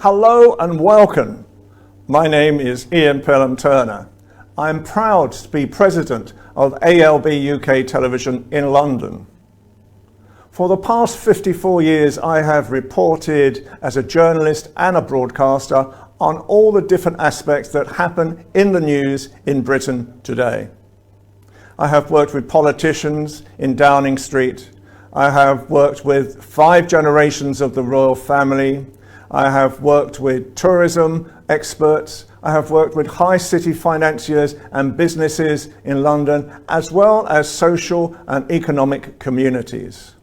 Hello and welcome. My name is Ian Pelham Turner. I'm proud to be president of ALB UK Television in London. For the past 54 years, I have reported as a journalist and a broadcaster on all the different aspects that happen in the news in Britain today. I have worked with politicians in Downing Street. I have worked with 5 generations of the royal family. I have worked with tourism experts. I have worked with high city financiers and businesses in London, as well as social and economic communities.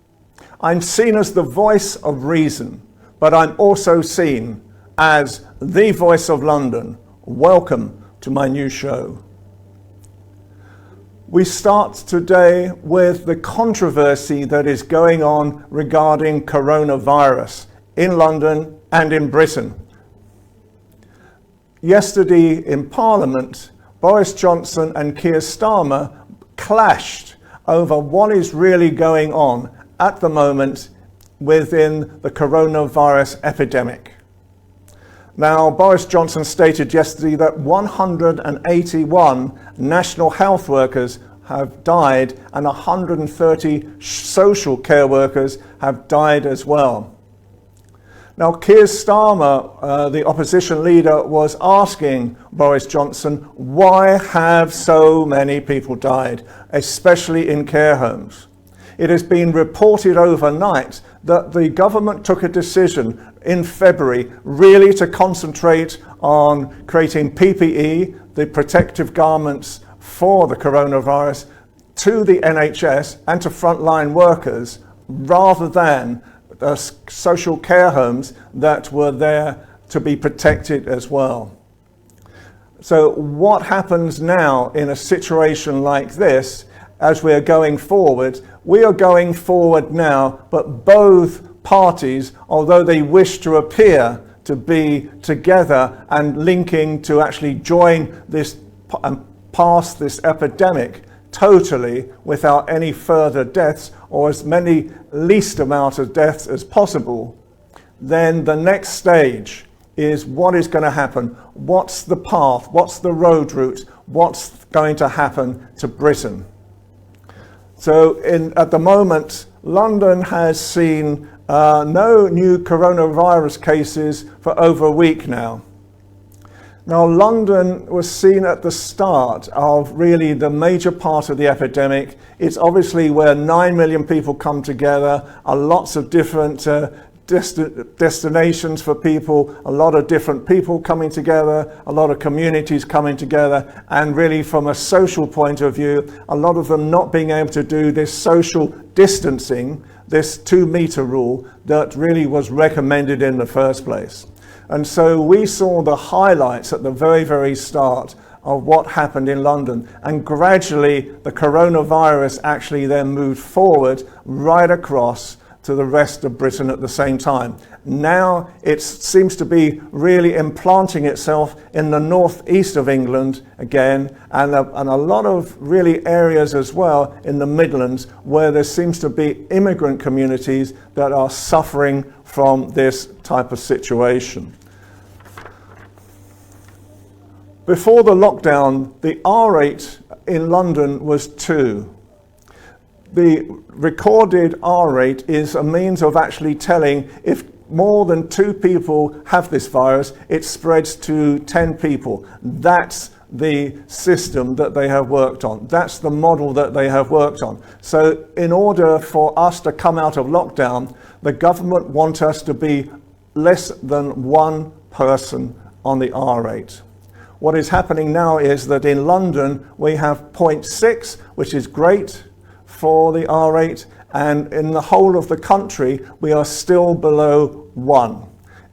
I'm seen as the voice of reason, but I'm also seen as the voice of London. Welcome to my new show. We start today with the controversy that is going on regarding coronavirus in London and in Britain. Yesterday in Parliament, Boris Johnson and Keir Starmer clashed over what is really going on at the moment within the coronavirus epidemic. Now, Boris Johnson stated yesterday that 181 national health workers have died and 130 social care workers have died as well. Now, Keir Starmer, the opposition leader, was asking Boris Johnson, why have so many people died, especially in care homes? It has been reported overnight that the government took a decision in February really to concentrate on creating PPE, the protective garments for the coronavirus, to the NHS and to frontline workers, rather than the social care homes that were there to be protected as well. So what happens now in a situation like this as we are going forward? We are going forward now, but both parties, although they wish to appear to be together and linking to actually join this and pass this epidemic totally without any further deaths, or as many least amount of deaths as possible, then the next stage is what is going to happen. What's the path? What's the road route? What's going to happen to Britain? So at the moment, London has seen no new coronavirus cases for over a week now. Now, London was seen at the start of really the major part of the epidemic. It's obviously where 9 million people come together, lots of different destinations for people, a lot of different people coming together, a lot of communities coming together, and really from a social point of view, a lot of them not being able to do this social distancing, this 2-meter rule that really was recommended in the first place. And so we saw the highlights at the very, very start of what happened in London. And gradually, the coronavirus actually then moved forward right across to the rest of Britain at the same time. Now it seems to be really implanting itself in the northeast of England again, and a lot of really areas as well in the Midlands, where there seems to be immigrant communities that are suffering from this type of situation. Before the lockdown, the R rate in London was 2. The recorded R rate is a means of actually telling if more than 2 people have this virus, it spreads to 10 people. That's the system that they have worked on. That's the model that they have worked on. So in order for us to come out of lockdown, the government want us to be less than 1 person on the R rate. What is happening now is that in London we have 0.6, which is great for the R rate, and in the whole of the country we are still below 1.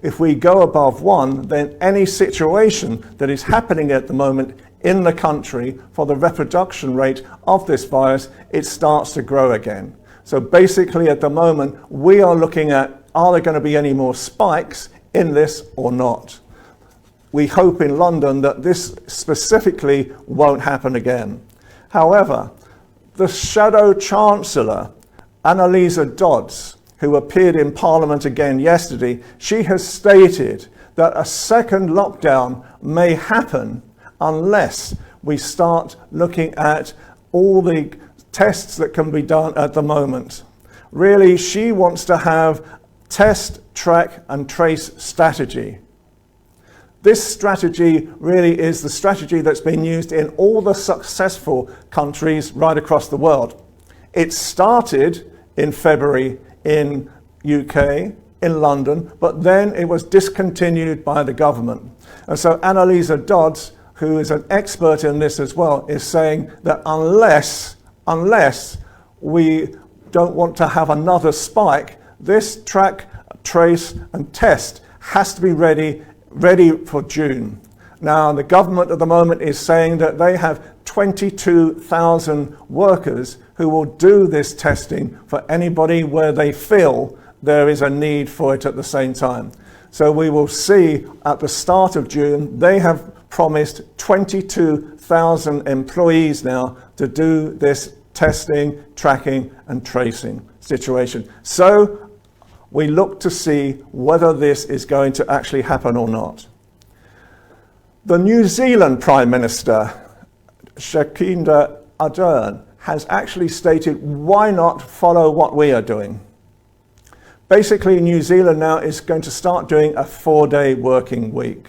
If we go above 1, then any situation that is happening at the moment in the country for the reproduction rate of this virus, it starts to grow again. So basically at the moment we are looking at, are there going to be any more spikes in this or not? We hope in London that this specifically won't happen again. However, the Shadow Chancellor, Annalisa Dodds, who appeared in Parliament again yesterday, she has stated that a second lockdown may happen unless we start looking at all the tests that can be done at the moment. Really, she wants to have test, track and trace strategy. This strategy really is the strategy that's been used in all the successful countries right across the world. It started in February in UK, in London, but then it was discontinued by the government. And so Annalisa Dodds, who is an expert in this as well, is saying that unless we don't want to have another spike, this track, trace and test has to be ready for June. Now, the government at the moment is saying that they have 22,000 workers who will do this testing for anybody where they feel there is a need for it at the same time. So we will see at the start of June, they have promised 22,000 employees now to do this testing, tracking and tracing situation. So we look to see whether this is going to actually happen or not. The New Zealand Prime Minister, Jacinda Ardern, has actually stated, why not follow what we are doing? Basically, New Zealand now is going to start doing a 4-day working week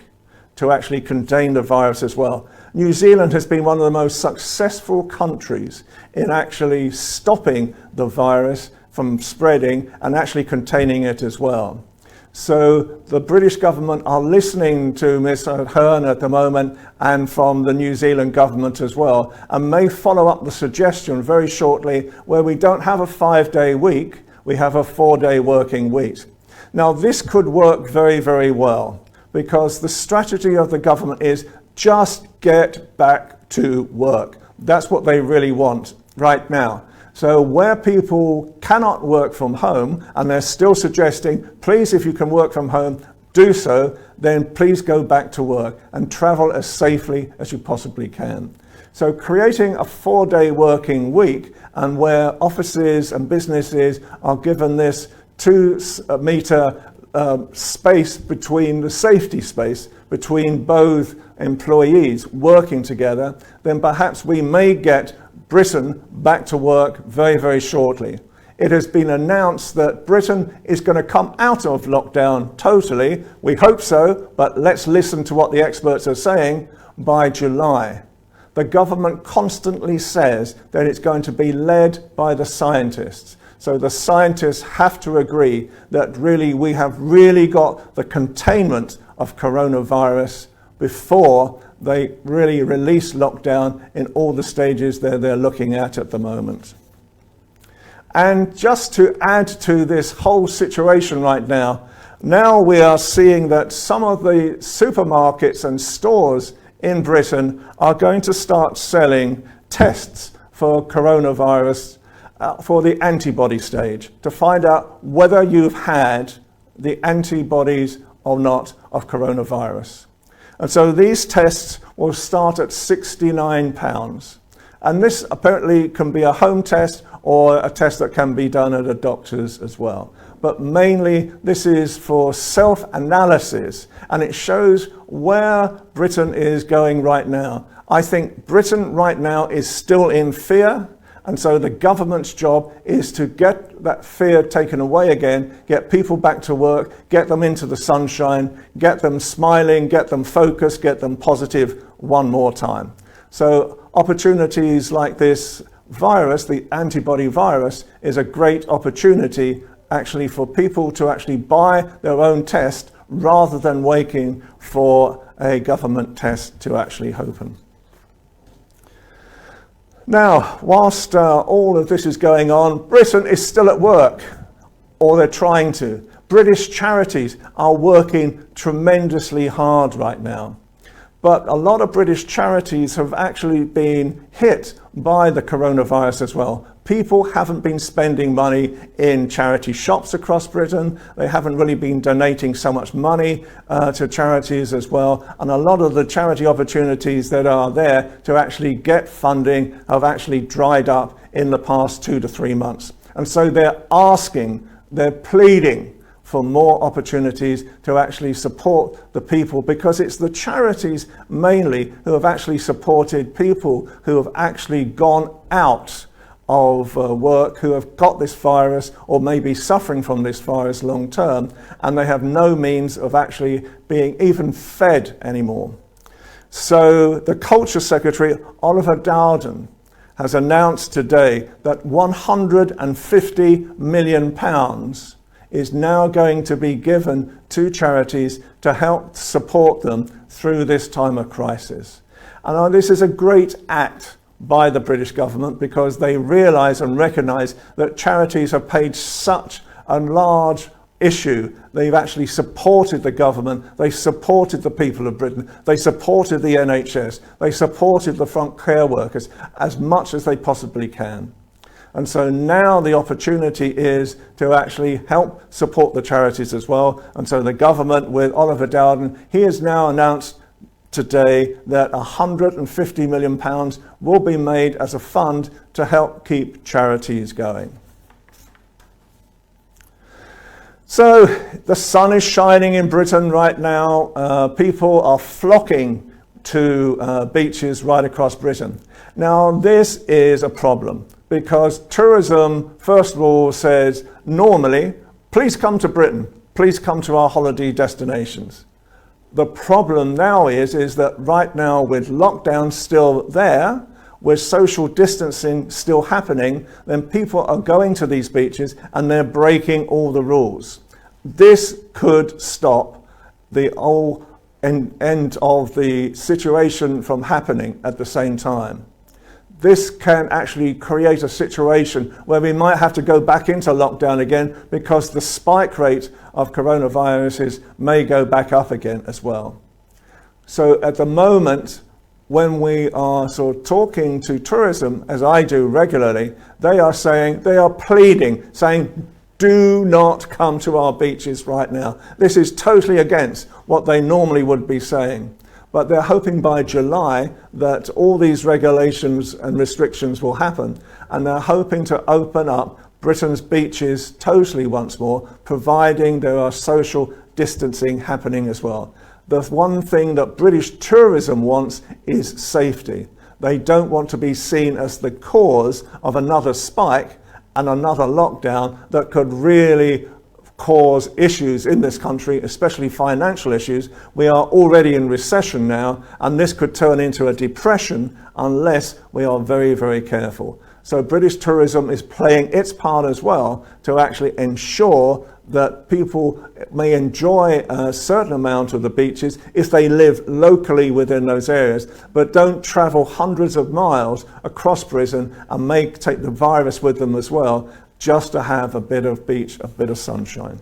to actually contain the virus as well. New Zealand has been one of the most successful countries in actually stopping the virus from spreading and actually containing it as well. So the British government are listening to Ms. Ahern at the moment and from the New Zealand government as well, and may follow up the suggestion very shortly where we don't have a 5-day week, we have a 4-day working week. Now this could work very, very well because the strategy of the government is just get back to work. That's what they really want right now. So where people cannot work from home, and they're still suggesting, please, if you can work from home, do so, then please go back to work and travel as safely as you possibly can. So creating a 4-day working week, and where offices and businesses are given this 2-meter space between the safety space between both employees working together, then perhaps we may get Britain back to work very, very shortly. It has been announced that Britain is going to come out of lockdown totally. We hope so, but let's listen to what the experts are saying by July. The government constantly says that it's going to be led by the scientists. So the scientists have to agree that really we have really got the containment of coronavirus before they really release lockdown in all the stages that they're looking at the moment. And just to add to this whole situation right now we are seeing that some of the supermarkets and stores in Britain are going to start selling tests for coronavirus for the antibody stage to find out whether you've had the antibodies or not of coronavirus. And so these tests will start at £69. And this apparently can be a home test or a test that can be done at a doctor's as well. But mainly this is for self-analysis, and it shows where Britain is going right now. I think Britain right now is still in fear, and so the government's job is to get that fear taken away again, get people back to work, get them into the sunshine, get them smiling, get them focused, get them positive one more time. So opportunities like this virus, the antibody virus, is a great opportunity actually for people to actually buy their own test rather than waiting for a government test to actually open. Now, whilst all of this is going on, Britain is still at work, or they're trying to. British charities are working tremendously hard right now. But a lot of British charities have actually been hit by the coronavirus as well. People haven't been spending money in charity shops across Britain. They haven't really been donating so much money to charities as well. And a lot of the charity opportunities that are there to actually get funding have actually dried up in the past 2 to 3 months. And so they're pleading for more opportunities to actually support the people, because it's the charities mainly who have actually supported people who have actually gone out of work, who have got this virus or may be suffering from this virus long term, and they have no means of actually being even fed anymore. So the Culture Secretary, Oliver Dowden, has announced today that £150 million is now going to be given to charities to help support them through this time of crisis. And this is a great act by the British government, because they realise and recognise that charities have played such a large issue. They've actually supported the government, they supported the people of Britain, they supported the NHS, they supported the front care workers as much as they possibly can. And so now the opportunity is to actually help support the charities as well. And so the government, with Oliver Dowden, he has now announced today that £150 million will be made as a fund to help keep charities going. So the sun is shining in Britain right now. People are flocking to beaches right across Britain. Now this is a problem, because tourism, first of all, says normally, please come to Britain, please come to our holiday destinations. The problem now is that right now, with lockdown still there, with social distancing still happening, then people are going to these beaches and they're breaking all the rules. This could stop the whole end of the situation from happening at the same time. This can actually create a situation where we might have to go back into lockdown again, because the spike rate of coronaviruses may go back up again as well. So at the moment, when we are sort of talking to tourism, as I do regularly, they are pleading, saying, do not come to our beaches right now. This is totally against what they normally would be saying. But they're hoping by July that all these regulations and restrictions will happen, and they're hoping to open up Britain's beaches totally once more, providing there are social distancing happening as well. The one thing that British tourism wants is safety. They don't want to be seen as the cause of another spike and another lockdown that could really cause issues in this country, especially financial issues. We are already in recession now, and this could turn into a depression unless we are very, very careful. So British tourism is playing its part as well to actually ensure that people may enjoy a certain amount of the beaches if they live locally within those areas, but don't travel hundreds of miles across Britain and take the virus with them as well, just to have a bit of beach, a bit of sunshine.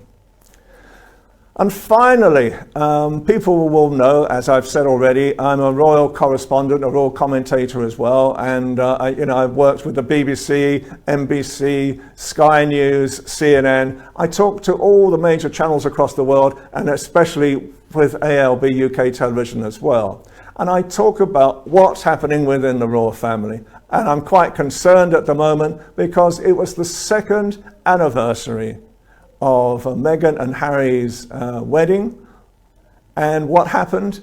And finally, people will know, as I've said already, I'm a royal correspondent, a royal commentator as well, and I've worked with the BBC, NBC, Sky News, CNN. I talk to all the major channels across the world, and especially with ALB UK television as well. And I talk about what's happening within the royal family. And I'm quite concerned at the moment, because it was the 2nd anniversary of Meghan and Harry's wedding. And what happened?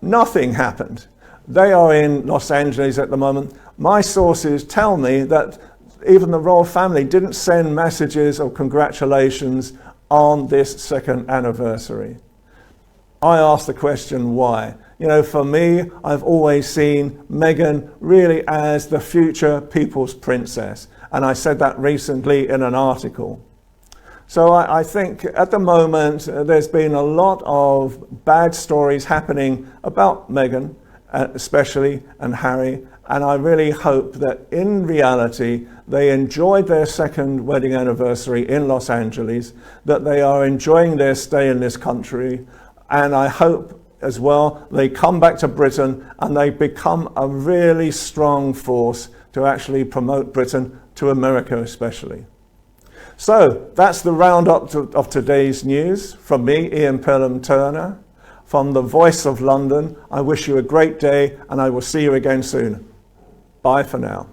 Nothing happened. They are in Los Angeles at the moment. My sources tell me that even the royal family didn't send messages of congratulations on this 2nd anniversary. I ask the question, why? For me, I've always seen Meghan really as the future people's princess. And I said that recently in an article. So I think at the moment, there's been a lot of bad stories happening about Meghan, especially, and Harry. And I really hope that in reality, they enjoyed their 2nd wedding anniversary in Los Angeles, that they are enjoying their stay in this country. And I hope as well they come back to Britain and they become a really strong force to actually promote Britain to America especially. So that's the roundup of today's news. From me, Ian Pelham Turner, from the Voice of London, I wish you a great day, and I will see you again soon. Bye for now.